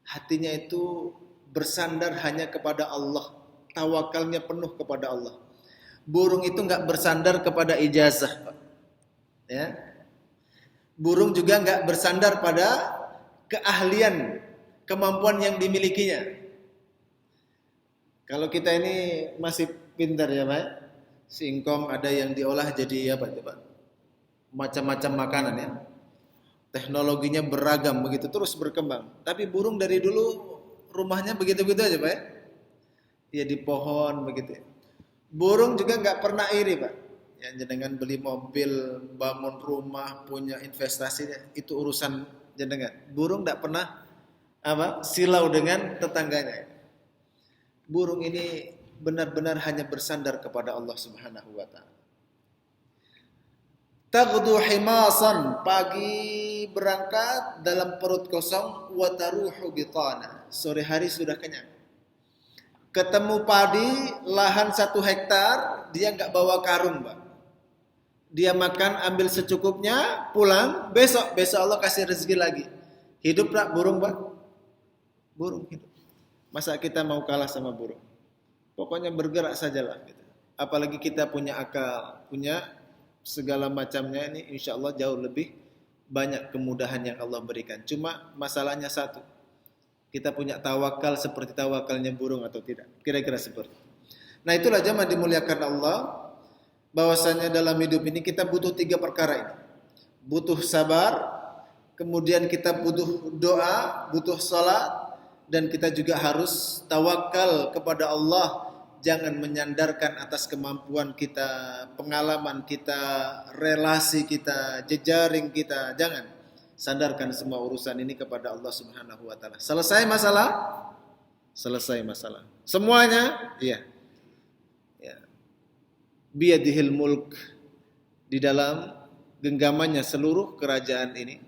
Hatinya itu bersandar hanya kepada Allah, tawakalnya penuh kepada Allah. Burung itu enggak bersandar kepada ijazah, Pak. Ya. Burung juga enggak bersandar pada keahlian, kemampuan yang dimilikinya. Kalau kita ini masih pintar ya, Pak. Singkong ada yang diolah jadi apa itu, Pak? Macam-macam makanan ya. Teknologinya beragam begitu, terus berkembang. Tapi burung dari dulu rumahnya begitu-begitu aja, Pak. Ya di pohon begitu. Burung juga nggak pernah iri, Pak. Ya jenengan beli mobil, bangun rumah, punya investasi, itu urusan jenengan. Burung nggak pernah silau dengan tetangganya. Burung ini benar-benar hanya bersandar kepada Allah Subhanahu wa taala. Taghdu himasan, pagi berangkat dalam perut kosong, wa taruhu bitana, sore hari sudah kenyang. Ketemu padi lahan 1 hektar, dia enggak bawa karung, Pak. Dia makan ambil secukupnya, pulang, besok Allah kasih rezeki lagi. Hidup tak burung, Pak? Burung hidup. Masa kita mau kalah sama burung? Pokoknya bergerak sajalah gitu. Apalagi kita punya akal, punya segala macamnya, ini insya Allah jauh lebih banyak kemudahan yang Allah berikan. Cuma masalahnya satu, kita punya tawakal seperti tawakalnya burung atau tidak? Kira-kira seperti. Nah itulah jemaah dimuliakan Allah, bahwasanya dalam hidup ini kita butuh 3 perkara ini. Butuh sabar, kemudian kita butuh doa, butuh salat, dan kita juga harus tawakal kepada Allah. Jangan menyandarkan atas kemampuan kita, pengalaman kita, relasi kita, jejaring kita. Jangan. Sandarkan semua urusan ini kepada Allah Subhanahu wa taala. Selesai masalah? Selesai masalah. Semuanya? Iya. Ya. Biyadihil mulk, di dalam genggamannya seluruh kerajaan ini.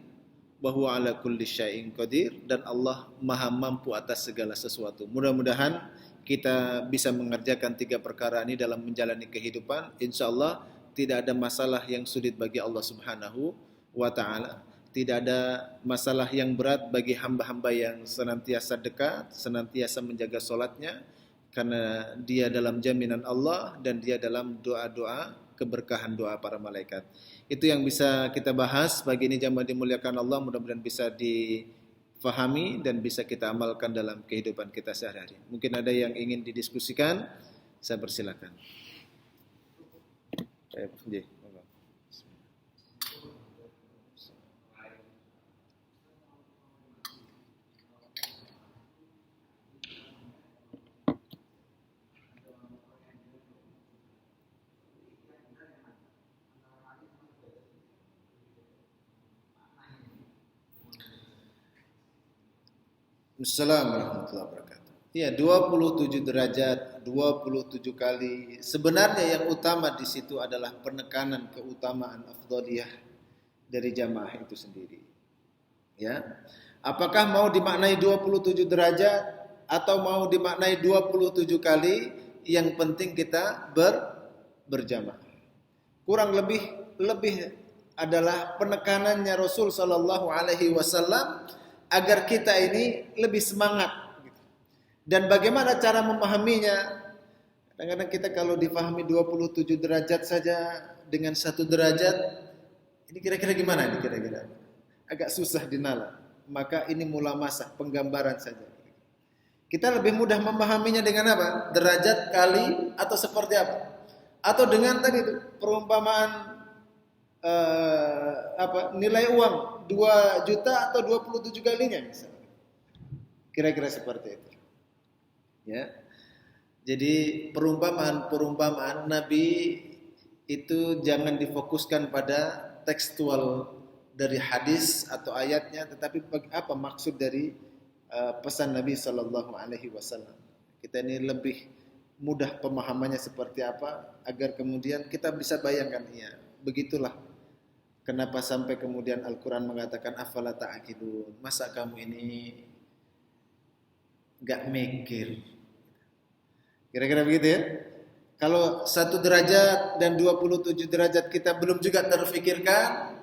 Bahwa ala kulli syai'in qadir, dan Allah maha mampu atas segala sesuatu. Mudah-mudahan kita bisa mengerjakan 3 perkara ini dalam menjalani kehidupan. InsyaAllah tidak ada masalah yang sulit bagi Allah Subhanahu wa ta'ala. Tidak ada masalah yang berat bagi hamba-hamba yang senantiasa dekat, senantiasa menjaga solatnya, karena dia dalam jaminan Allah dan dia dalam doa-doa, keberkahan doa para malaikat. Itu yang bisa kita bahas pagi ini jamaah dimuliakan Allah. Mudah-mudahan bisa difahami dan bisa kita amalkan dalam kehidupan kita sehari-hari. Mungkin ada yang ingin didiskusikan, saya persilakan. Assalamualaikum warahmatullahi wabarakatuh. Ya, 27 derajat, 27 kali. Sebenarnya yang utama di situ adalah penekanan keutamaan afdhaliyah dari jamaah itu sendiri. Ya. Apakah mau dimaknai 27 derajat atau mau dimaknai 27 kali, yang penting kita berjamaah. Kurang lebih adalah penekanannya Rasul sallallahu alaihi wasallam agar kita ini lebih semangat. Dan bagaimana cara memahaminya? Kadang-kadang kita kalau difahami 27 derajat saja dengan 1 derajat, ini kira-kira gimana? Ini kira-kira agak susah dinala. Maka ini mulamasah, penggambaran saja. Kita lebih mudah memahaminya dengan apa? Derajat kali atau seperti apa? Atau dengan tadi itu perumpamaan nilai uang 2 juta atau 27 kalinya misalnya. Kira-kira seperti itu. Ya. Jadi perumpamaan Nabi itu jangan difokuskan pada tekstual dari hadis atau ayatnya, tetapi apa maksud dari pesan Nabi Sallallahu Alaihi Wasallam. Kita ini lebih mudah pemahamannya seperti apa, agar kemudian kita bisa bayangkan, ya begitulah kenapa sampai kemudian Al-Quran mengatakan afala ta'qilun, masa kamu ini gak mikir. Kira-kira begitu ya. Kalau 1 derajat dan 27 derajat kita belum juga terfikirkan,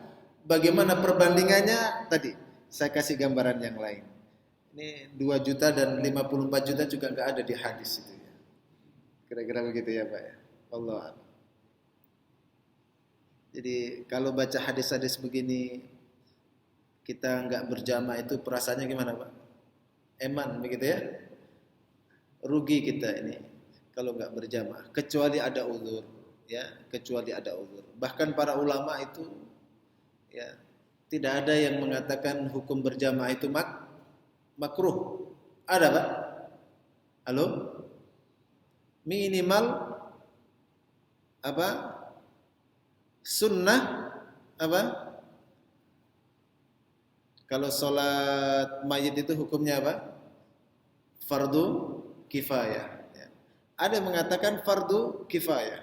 bagaimana perbandingannya? Tadi saya kasih gambaran yang lain. Ini 2 juta dan 54 juta juga nggak ada di hadis itu ya. Kira-kira begitu ya Pak ya. Allah. Jadi kalau baca hadis-hadis begini kita nggak berjamaah itu perasaannya gimana Pak? Eman begitu ya. Rugi kita ini kalau nggak berjamaah, kecuali ada uzur ya, kecuali ada uzur. Bahkan para ulama itu ya tidak ada yang mengatakan hukum berjamaah itu makruh. Ada Pak? Halo? Minimal apa? Sunnah apa? Kalau sholat mayit itu hukumnya apa? Fardu kifayah. Ya. Ada yang mengatakan fardu kifayah.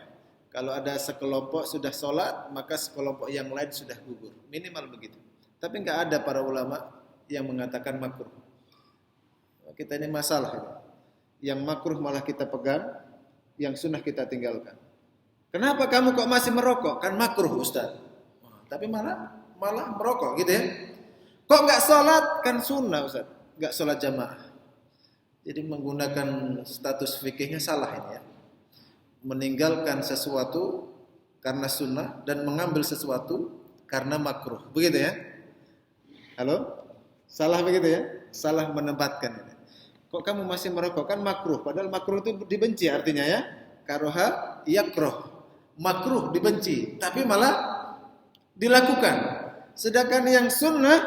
Kalau ada sekelompok sudah sholat, maka sekelompok yang lain sudah gugur. Minimal begitu. Tapi nggak ada para ulama yang mengatakan makruh. Kita ini masalah. Yang makruh malah kita pegang, yang sunnah kita tinggalkan. Kenapa kamu kok masih merokok? Kan makruh Ustaz. Tapi malah merokok gitu ya. Kok nggak sholat? Kan sunnah Ustaz. Nggak sholat jamaah. Jadi menggunakan status fikihnya salah ini ya. Meninggalkan sesuatu karena sunnah dan mengambil sesuatu karena makruh. Begitu ya? Halo? Salah begitu ya? Salah menempatkan ini. Kok kamu masih merokok? Kan makruh. Padahal makruh itu dibenci artinya ya. Karoha yakroh. Makruh dibenci. Tapi malah dilakukan. Sedangkan yang sunnah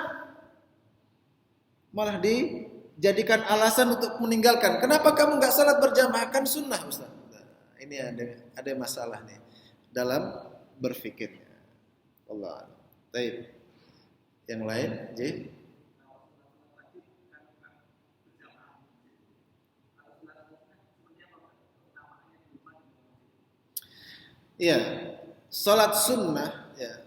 malah dijadikan alasan untuk meninggalkan. Kenapa kamu nggak salat berjamaah? Kan sunnah Ustaz. Nah, ini ada masalah nih dalam berfikirnya. Allah. Baik. Yang lain, J. Iya, salat sunnah ya,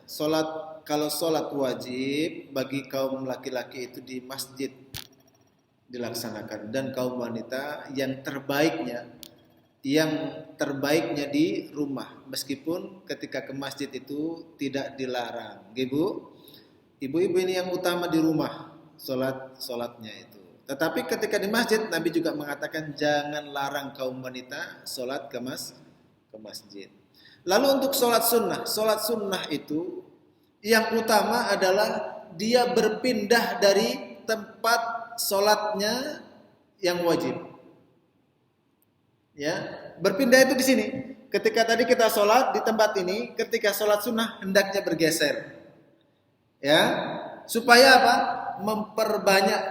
kalau salat wajib bagi kaum laki-laki itu di masjid dilaksanakan, dan kaum wanita yang terbaiknya di rumah, meskipun ketika ke masjid itu tidak dilarang. Ibu-ibu ini yang utama di rumah salatnya itu. Tetapi ketika di masjid Nabi juga mengatakan jangan larang kaum wanita salat ke masjid. Lalu untuk salat sunnah itu yang utama adalah dia berpindah dari tempat salatnya yang wajib. Ya, berpindah itu di sini. Ketika tadi kita salat di tempat ini, ketika salat sunnah hendaknya bergeser. Ya, supaya apa? Memperbanyak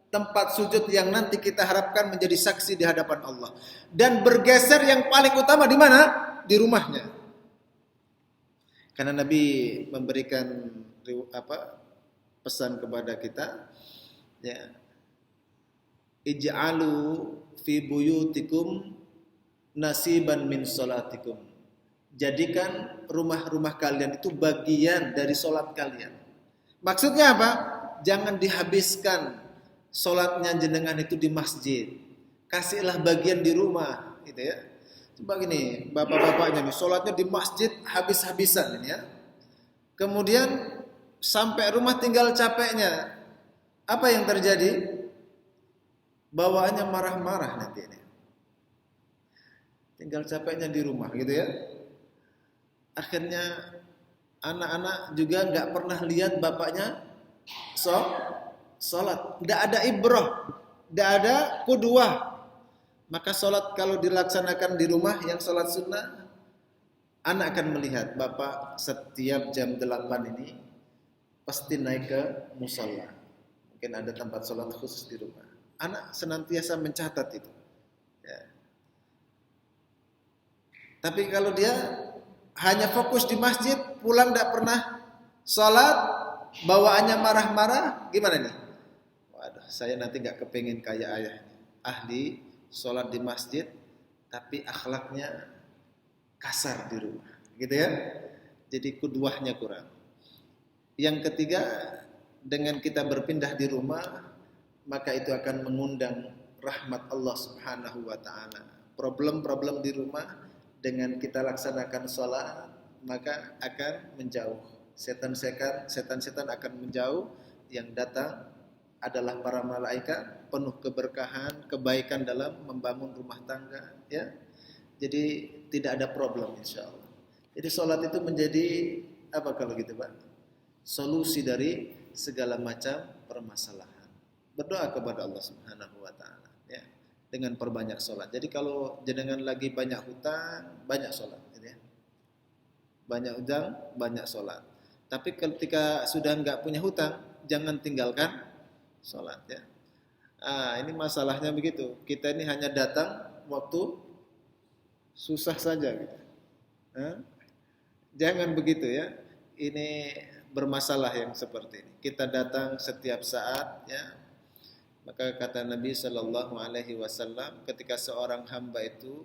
tempat sujud yang nanti kita harapkan menjadi saksi di hadapan Allah. Dan bergeser yang paling utama di mana? Di rumahnya. Karena Nabi memberikan pesan kepada kita, ya, ij'alu fi buyutikum nasiban min salatikum. Jadikan rumah-rumah kalian itu bagian dari salat kalian. Maksudnya apa? Jangan dihabiskan salatnya jenengan itu di masjid. Kasihlah bagian di rumah, gitu ya. Coba gini, bapak-bapaknya nih salatnya di masjid habis-habisan ini ya. Kemudian sampai rumah tinggal capeknya. Apa yang terjadi? Bawaannya marah-marah nanti ini. Tinggal capeknya di rumah gitu ya. Akhirnya anak-anak juga nggak pernah lihat bapaknya salat. Nggak ada ibrah tidak ada qudwah. Maka sholat kalau dilaksanakan di rumah yang sholat sunnah, anak akan melihat bapak setiap jam 8 ini pasti naik ke musola. Mungkin ada tempat sholat khusus di rumah. Anak senantiasa mencatat itu. Ya. Tapi kalau dia hanya fokus di masjid, pulang tidak pernah sholat, bawaannya marah-marah, gimana nih? Waduh, saya nanti nggak kepengin kayak ayahnya. Ahli sholat di masjid, tapi akhlaknya kasar di rumah, gitu ya. Jadi qudwahnya kurang. Yang ketiga, dengan kita berpindah di rumah, maka itu akan mengundang rahmat Allah Subhanahu wa taala. Problem-problem di rumah dengan kita laksanakan sholat, maka akan menjauh. Setan-setan akan menjauh. Yang datang adalah para malaikat penuh keberkahan, kebaikan dalam membangun rumah tangga, ya. Jadi tidak ada problem insyaallah. Jadi sholat itu menjadi apa kalau gitu, Pak? Solusi dari segala macam permasalahan. Berdoa kepada Allah Subhanahu wa taala, ya, dengan perbanyak sholat. Jadi kalau jenengan lagi banyak hutang, banyak sholat, gitu ya. Banyak hutang, banyak sholat. Tapi ketika sudah enggak punya hutang, jangan tinggalkan sholat, ya. Ini masalahnya begitu. Kita ini hanya datang waktu susah saja, gitu. Jangan begitu, ya. Ini bermasalah yang seperti ini. Kita datang setiap saat, ya. Maka kata Nabi Shallallahu Alaihi Wasallam, ketika seorang hamba itu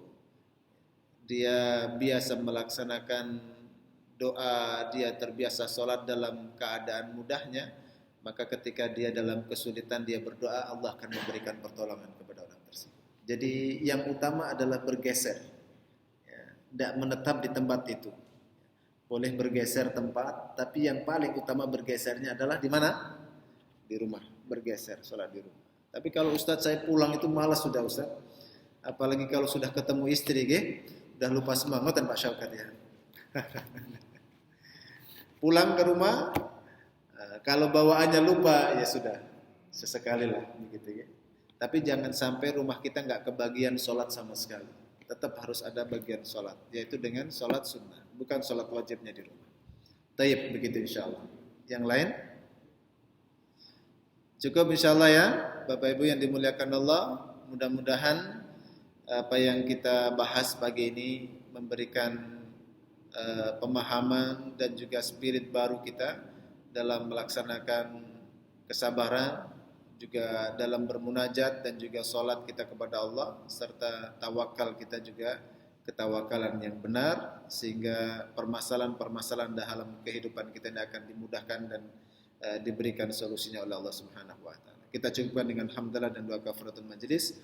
dia biasa melaksanakan doa, dia terbiasa sholat dalam keadaan mudahnya, maka ketika dia dalam kesulitan dia berdoa, Allah akan memberikan pertolongan kepada orang tersebut. Jadi yang utama adalah bergeser, ya, tidak menetap di tempat itu. Boleh bergeser tempat, tapi yang paling utama bergesernya adalah di mana? Di rumah, bergeser, sholat di rumah. Tapi kalau Ustadz saya pulang itu malas sudah Ustadz. Apalagi kalau sudah ketemu istri, udah lupa semangat dan Pak Syaukat, ya. Pulang ke rumah, kalau bawaannya lupa, ya sudah, sesekali lah, begitu, ya. Tapi jangan sampai rumah kita nggak kebagian sholat sama sekali. Tetap harus ada bagian sholat, yaitu dengan sholat sunnah, bukan sholat wajibnya di rumah. Taib, begitu insyaallah. Yang lain? Cukup insyaallah, ya, Bapak Ibu yang dimuliakan Allah. Mudah-mudahan apa yang kita bahas pagi ini memberikan pemahaman dan juga spirit baru kita dalam melaksanakan kesabaran, juga dalam bermunajat dan juga sholat kita kepada Allah, serta tawakal kita juga ketawakalan yang benar, sehingga permasalahan-permasalahan dalam kehidupan kita ini akan dimudahkan dan diberikan solusinya oleh Allah Subhanahu wa taala. Kita cukupkan dengan hamdalah dan doa kafaratul majlis.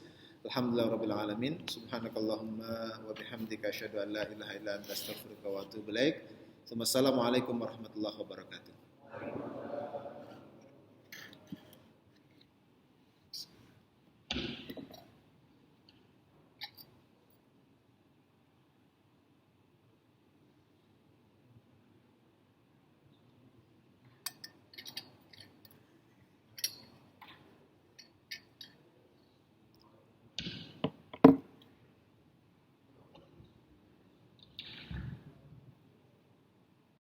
Alhamdulillahirabbil alamin. Subhanakallahumma wa bihamdika asyhadu an la ilaha illa anta astaghfiruka wa atubu ilaik. Wassalamualaikum warahmatullahi wabarakatuh.